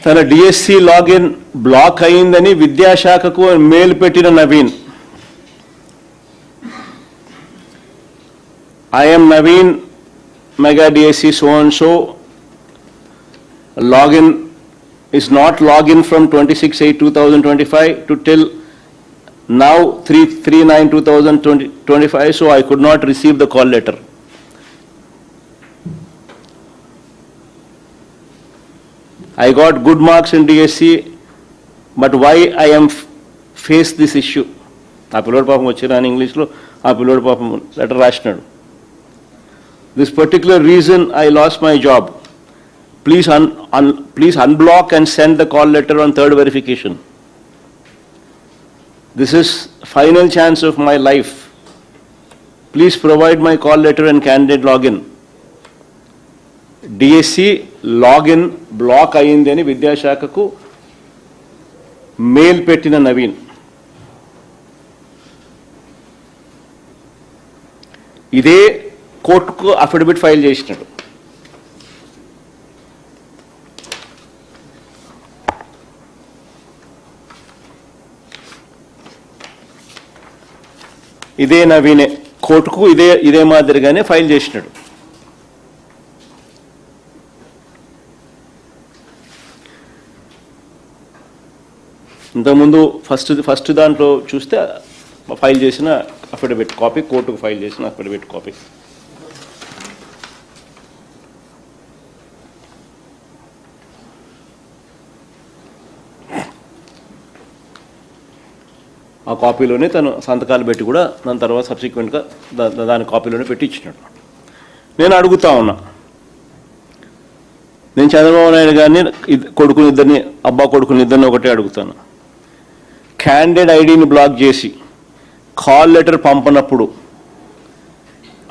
తన DSC login black అయిందని విద్యాశాఖకు mail పెట్టిన Naveen. I am Naveen, Mega DSC so and so. Login is not login from 26/8/2025 to till now 3/9/2025, so I could not receive the call letter. I got good marks in DSC, but why I am face this issue? ఆ పిల్లోడు పాపం వచ్చిన ఇంగ్లీష్లో ఆ పిల్లోడు పాపం letter రాసినాడు. This particular reason I lost my job. Please unblock and send the call letter on third verification. This is final chance of my life. Please provide my call letter and candidate login. DSC login block అయింది అని విద్యాశాఖకు mail పెట్టిన నవీన్. ఇదే కోర్టుకు affidavit file చేసినాడు. ఇదే నవీనే కోర్టుకు ఇదే మాదిరిగానే ఫైల్ చేసినాడు. ఇంతకుముందు ఫస్ట్ దాంట్లో చూస్తే ఫైల్ చేసిన అఫిడవిట్ కాపీ, కోర్టుకు ఫైల్ చేసిన అఫిడవిట్ కాపీ. ఆ కాపీలోనే తను సంతకాలు పెట్టి కూడా దాని తర్వాత సబ్సిక్వెంట్గా దాని కాపీలోనే పెట్టి ఇచ్చినాడు. నేను అడుగుతా ఉన్నా, నేను చంద్రబాబు నాయుడు గారిని అబ్బా కొడుకుని ఇద్దరిని ఒకటే అడుగుతాను. క్యాండిడేట్ ఐడిని బ్లాక్ చేసి కాల్ లెటర్ పంపనప్పుడు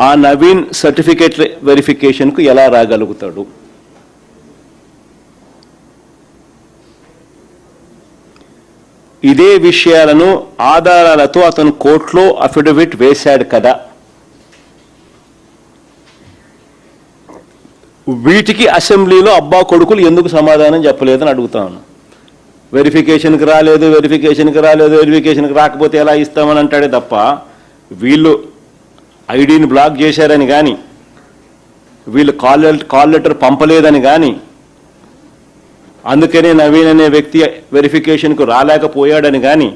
ఆ నవీన్ సర్టిఫికేట్ వెరిఫికేషన్కు ఎలా రాగలుగుతాడు? ఇదే విషయాలను ఆధారాలతో అతను కోర్టులో అఫిడవిట్ వేశాడు కదా. వీటికి అసెంబ్లీలో అబ్బా కొడుకులు ఎందుకు సమాధానం చెప్పలేదని అడుగుతాను. వెరిఫికేషన్కి రాకపోతే ఎలా ఇస్తామని అంటాడే తప్ప వీళ్ళు ఐడిని బ్లాక్ చేశారని కానీ, వీళ్ళు కాల్ లెటర్ పంపలేదని కానీ, అందుకనే నవీన్ అనే వ్యక్తి వెరిఫికేషన్కు రాలేకపోయాడని కానీ,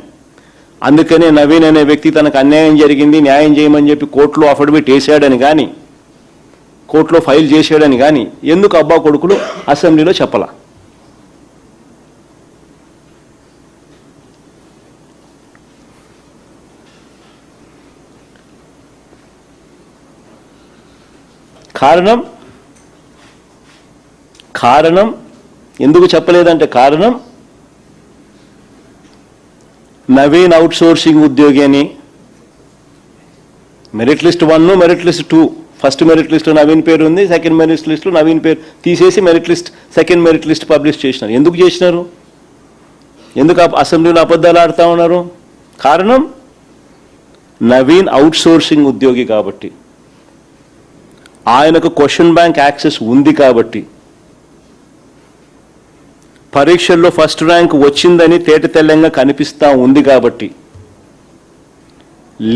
అందుకనే నవీన్ అనే వ్యక్తి తనకు అన్యాయం జరిగింది న్యాయం చేయమని చెప్పి కోర్టులో అఫిడవిట్ వేసాడని కానీ, కోర్టులో ఫైల్ చేశాడని కానీ ఎందుకు అబ్బా కొడుకులు అసెంబ్లీలో చెప్పలా? కారణం ఎందుకు చెప్పలేదంటే కారణం నవీన్ అవుట్ సోర్సింగ్ ఉద్యోగి అని merit list 1, merit list 2, first merit లిస్ట్లో నవీన్ పేరు ఉంది, సెకండ్ మెరిట్ లిస్ట్లో నవీన్ పేరు తీసేసి సెకండ్ మెరిట్ లిస్ట్ పబ్లిష్ చేసినారు. ఎందుకు చేసినారు? ఎందుకు అసెంబ్లీలో అబద్ధాలు ఆడుతూ ఉన్నారు? కారణం నవీన్ అవుట్ సోర్సింగ్ ఉద్యోగి కాబట్టి, ఆయనకు క్వశ్చన్ బ్యాంక్ యాక్సెస్ ఉంది కాబట్టి, పరీక్షల్లో ఫస్ట్ ర్యాంక్ వచ్చిందని తేటతెల్లంగా కనిపిస్తూ ఉంది కాబట్టి,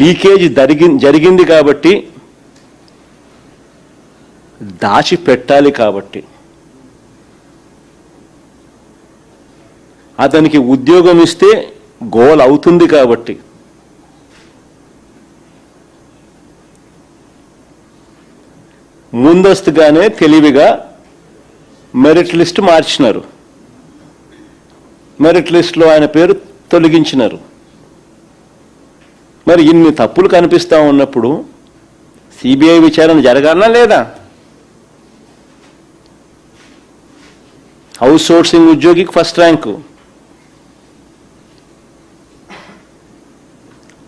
లీకేజ్ జరిగింది కాబట్టి, దాచిపెట్టాలి కాబట్టి, అతనికి ఉద్యోగం ఇస్తే గోల్ అవుతుంది కాబట్టి, ముందస్తుగానే తెలివిగా మెరిట్ లిస్ట్ మార్చినారు. మెరిట్ లిస్ట్లో ఆయన పేరు తొలగించినారు. మరి ఇన్ని తప్పులు కనిపిస్తూ ఉన్నప్పుడు సిబిఐ విచారణ జరగాలనా లేదా? అవుట్ సోర్సింగ్ ఉద్యోగికి ఫస్ట్ ర్యాంకు,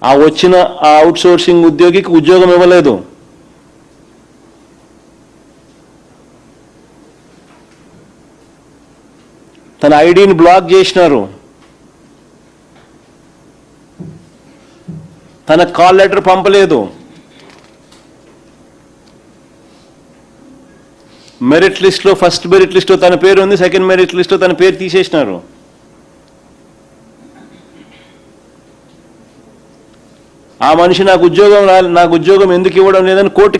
ఆ వచ్చిన ఆ అవుట్ సోర్సింగ్ ఉద్యోగికి ఉద్యోగం ఇవ్వలేదు. తన ఐడిని బ్లాక్ చేసినారు. తన కాల్ లెటర్ పంపలేదు. మెరిట్ లిస్ట్లో ఫస్ట్ మెరిట్ లిస్ట్లో తన పేరు ఉంది, సెకండ్ మెరిట్ లిస్ట్లో తన పేరు తీసేసినారు. ఆ మనిషి నాకు ఉద్యోగం ఎందుకు ఇవ్వడం లేదని కోర్టు